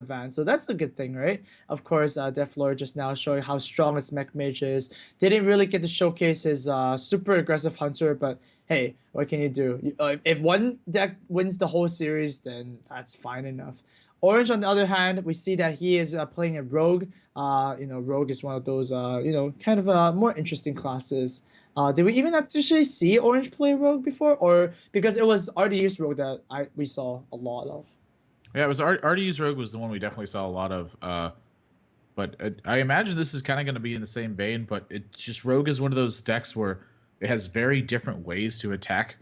advance. So that's a good thing, right? Of course, Dethelor just now showing how strong his mech mage is. Didn't really get to showcase his super aggressive hunter, but hey, what can you do? If one deck wins the whole series, then that's fine enough. Orange, on the other hand, we see that he is playing a rogue. Rogue is one of those, kind of more interesting classes. Did we even actually see Orange play rogue before, or because it was RDU's rogue that we saw a lot of? Yeah, it was RDU's Rogue was the one we definitely saw a lot of. But I imagine this is kind of going to be in the same vein. But it just Rogue is one of those decks where it has very different ways to attack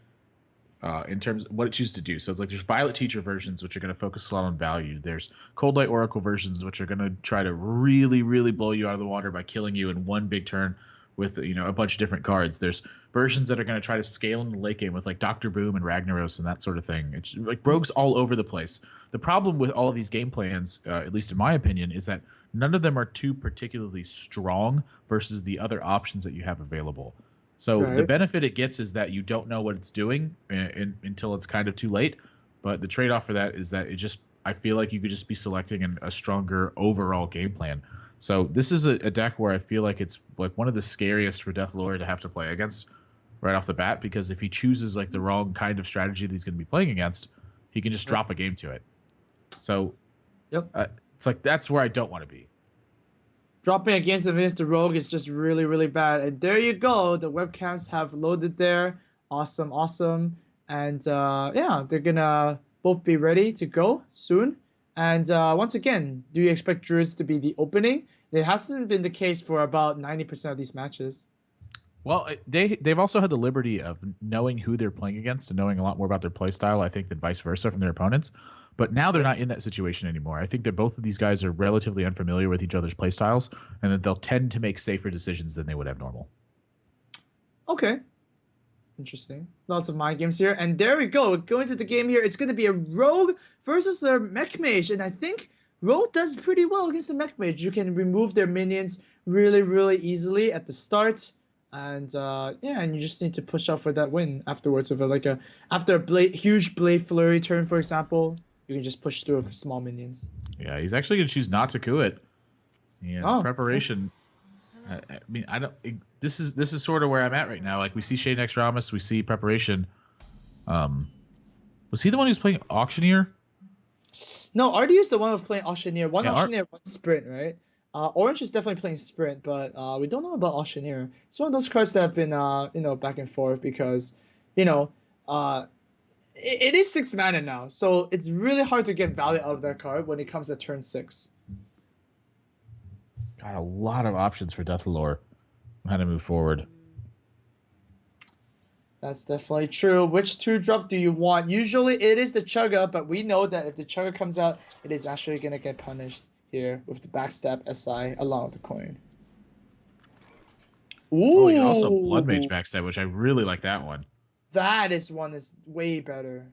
in terms of what it chooses to do. So it's like there's Violet Teacher versions, which are going to focus a lot on value. There's Cold Light Oracle versions, which are going to try to really, really blow you out of the water by killing you in one big turn with a bunch of different cards. There's versions that are going to try to scale in the late game with like Doctor Boom and Ragnaros and that sort of thing. It's like Rogue's all over the place. The problem with all of these game plans, at least in my opinion, is that none of them are too particularly strong versus the other options that you have available. So the Right. benefit it gets is that you don't know what it's doing until it's kind of too late. But the trade-off for that is that I feel like you could just be selecting a stronger overall game plan. So this is a deck where I feel like it's like one of the scariest for Dethelor to have to play against right off the bat, because if he chooses like the wrong kind of strategy that he's going to be playing against, he can just drop a game to it. So Yep. it's like that's where I don't want to be. Dropping against the rogue is just really, really bad. And there you go. The webcams have loaded there. Awesome, awesome. And yeah, they're gonna both be ready to go soon. And once again, do you expect Druids to be the opening? It hasn't been the case for about 90% of these matches. Well, they've also had the liberty of knowing who they're playing against and knowing a lot more about their play style, I think, than vice versa from their opponents. But now they're not in that situation anymore. I think that both of these guys are relatively unfamiliar with each other's play styles, and that they'll tend to make safer decisions than they would have normal. Okay. Interesting. Lots of mind games here. And there we go. Going to the game here. It's going to be a Rogue versus a Mech Mage. And I think Rogue does pretty well against the Mech Mage. You can remove their minions really, really easily at the start. And yeah, and you just need to push out for that win afterwards. After a huge Blade Flurry turn, for example, you can just push through with small minions. Yeah, he's actually going to choose not to coup it. Yeah, Oh, preparation. I mean, I don't. This is sort of where I'm at right now. Like we see Shade X Ramus, we see preparation. Was he the one who's playing Auctioneer? no, RDU is the one who's playing Auctioneer. One Yeah, Auctioneer, one Sprint, right? Orange is definitely playing Sprint, but we don't know about Auctioneer. It's one of those cards that have been back and forth because, you know, it is 6 mana now, so it's really hard to get value out of that card when it comes to turn 6. got a lot of options for Dethelor on how to move forward. That's definitely true. Which 2-drop do you want? Usually it is the Chugga, but we know that if the Chugga comes out, it is actually gonna get punished here with the backstab SI along with the coin. Oh, yeah, also Blood Ooh, Mage backstab, which I really like that one. that is one that's way better.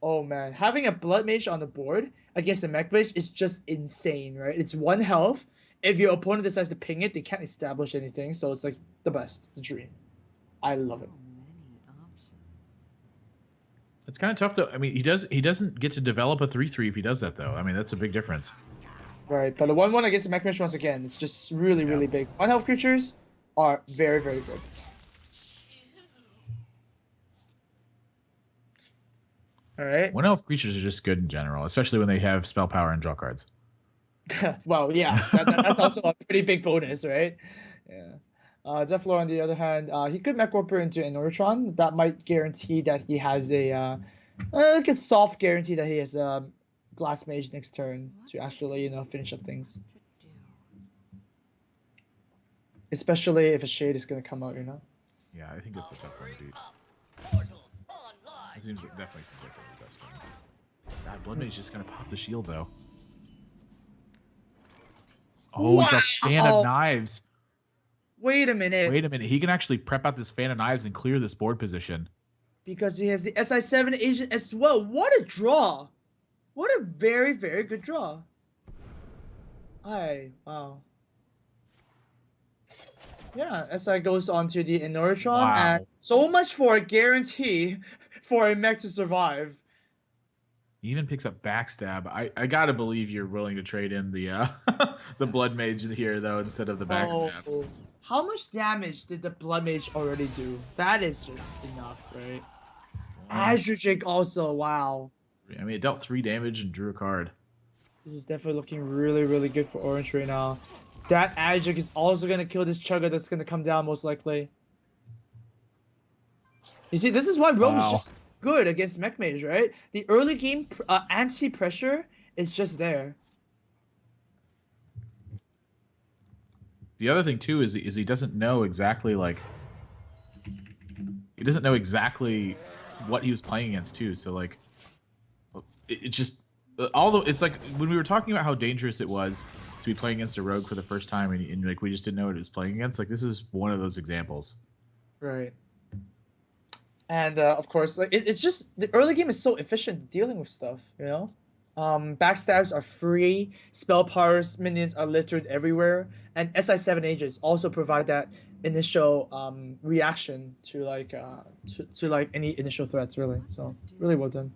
Oh man, having a Blood Mage on the board against a Mech Mage is just insane, right? It's 1 health. If your opponent decides to ping it, they can't establish anything, so it's like the best, the dream. I love it. It's kind of tough though. I mean, he doesn't get to develop a 3/3 if he does that though. I mean, that's a big difference. Right, but the 1/1 against the Mech Mage once again, it's just really, really big. 1 health creatures are very, very good. All right. 1 health creatures are just good in general, especially when they have spell power and draw cards. Well, yeah, that's also a pretty big bonus, right? Yeah. Deflor, on the other hand, he could mech warper into an Ortron. That might guarantee that he has like a soft guarantee that he has a Glass Mage next turn to actually, finish up things. Especially if a Shade is gonna come out. Yeah, I think it's a tough one to beat. It definitely seems like the best one. God, Blood Mage just gonna pop the shield though. Oh, he drops Fan of Knives. Wait a minute. Wait a minute. He can actually prep out this Fan of Knives and clear this board position. Because he has the SI7 agent as well. What a draw! What a very, very good draw. Wow. Yeah, SI goes on to the Inoritron, Wow. and so much for a guarantee for a mech to survive. He even picks up backstab. I gotta believe you're willing to trade in the the blood mage here though instead of the Oh, backstab. how much damage did the blood mage already do? That is just enough, right? One, Azure also, wow. I mean, it dealt 3 damage and drew a card. This is definitely looking really, really good for Orange right now. That Azure is also gonna kill this Chugga that's gonna come down most likely. You see, this is why Rogue is Wow. just good against Mech Mage, right? The early game anti-pressure is just there. The other thing too is he doesn't know exactly like he doesn't know exactly what he was playing against too. So like it just although it's like when we were talking about how dangerous it was to be playing against a rogue for the first time and like we just didn't know what it was playing against. Like this is one of those examples. Right. And of course, like it's just the early game is so efficient dealing with stuff, you know? Backstabs are free, spell powers minions are littered everywhere, and SI7 agents also provide that initial reaction to like to like any initial threats, really. So really well done.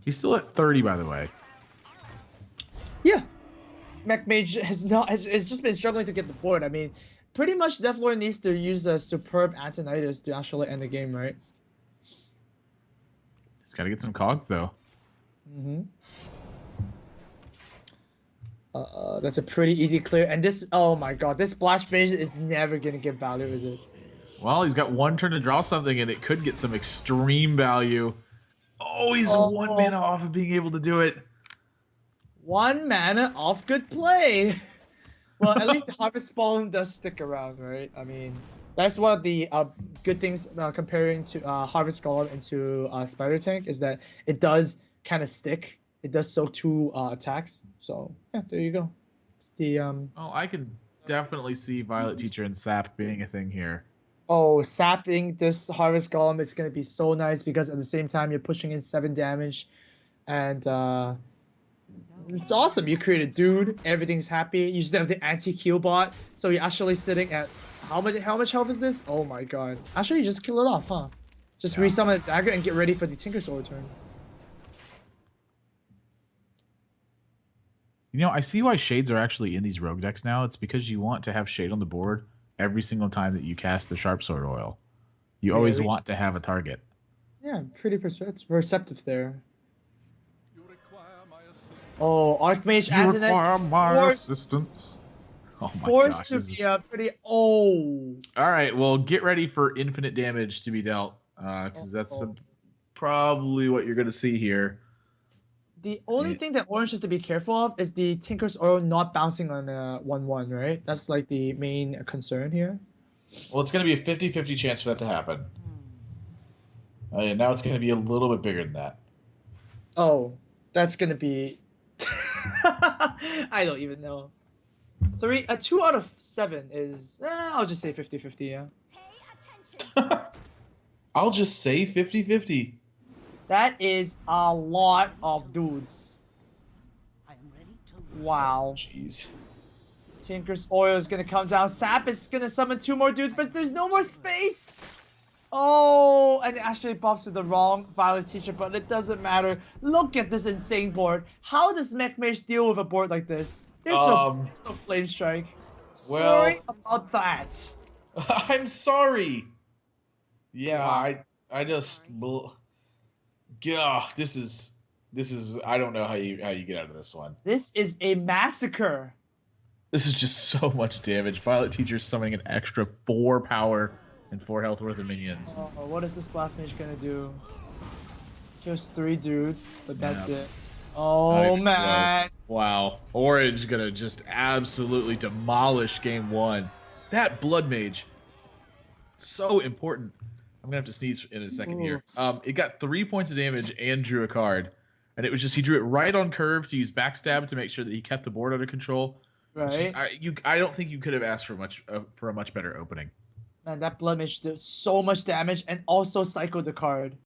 He's still at 30, by the way. Yeah, Mech Mage has just been struggling to get the board. I mean, pretty much Dethelor needs to use the superb Antonitis to actually end the game, right? He's got to get some cogs though. That's a pretty easy clear. And this, oh my god, this Splash Mage is never gonna get value, is it? Well, he's got 1 turn to draw something, and it could get some extreme value. Oh, he's 1 mana off of being able to do it. 1 mana off good play. Well, at least the Harvest Ball does stick around, right? I mean, that's one of the good things comparing to Harvest Golem into Spider Tank is that it does kind of stick. It does soak 2 attacks. So yeah, there you go. It's the Oh, I can definitely see Violet Teacher and Sap being a thing here. oh, sapping this Harvest Golem is gonna be so nice because at the same time you're pushing in 7 damage, and it's awesome. You create a dude, everything's happy. You just have the anti-heal bot, so you're actually sitting at how much health is this? Oh my god! Actually, you just kill it off, huh? Just resummon the dagger and get ready for the Tinker's Sword turn. You know, I see why Shades are actually in these rogue decks now. It's because you want to have Shade on the board every single time that you cast the Sharp Sword Oil. You always want to have a target. Yeah, pretty receptive there. Oh, Archmage Antonis is assistance. Oh my forced gosh. to be a pretty. Oh. All right, well, get ready for infinite damage to be dealt, because that's probably what you're going to see here. The only thing that Orange has to be careful of is the Tinker's Oil not bouncing on a 1/1, right? That's like the main concern here. Well, it's going to be a 50-50 chance for that to happen. And now it's going to be a little bit bigger than that. Oh, that's gonna be. I don't even know. 2 out of 7 is. I'll just say 50-50. Yeah. I'll just say 50-50. That is a lot of dudes. Wow. Jeez. Tinker's Oil is gonna come down. Sap is gonna summon 2 more dudes, but there's no more space. Oh, and it actually pops to the wrong Violet Teacher, but it doesn't matter. Look at this insane board. How does Mech Mage deal with a board like this? There's no Flame Strike. Sorry about that. I'm sorry. Yeah, I just. Yeah, this is I don't know how you get out of this one. This is a massacre. This is just so much damage. Violet Teacher summoning an extra 4 power and 4 health worth of minions. Oh, what is this Blast Mage gonna do? Kills 3 dudes, but that's it. Oh man. Close. Wow. Orange gonna just absolutely demolish game 1. That Blood Mage. So important. I'm gonna have to sneeze in a second here. It got 3 points of damage and drew a card. And it was just he drew it right on curve to use backstab to make sure that he kept the board under control. Right. I don't think you could have asked for a much better opening. Man, that Blood Mage did so much damage and also cycled the card.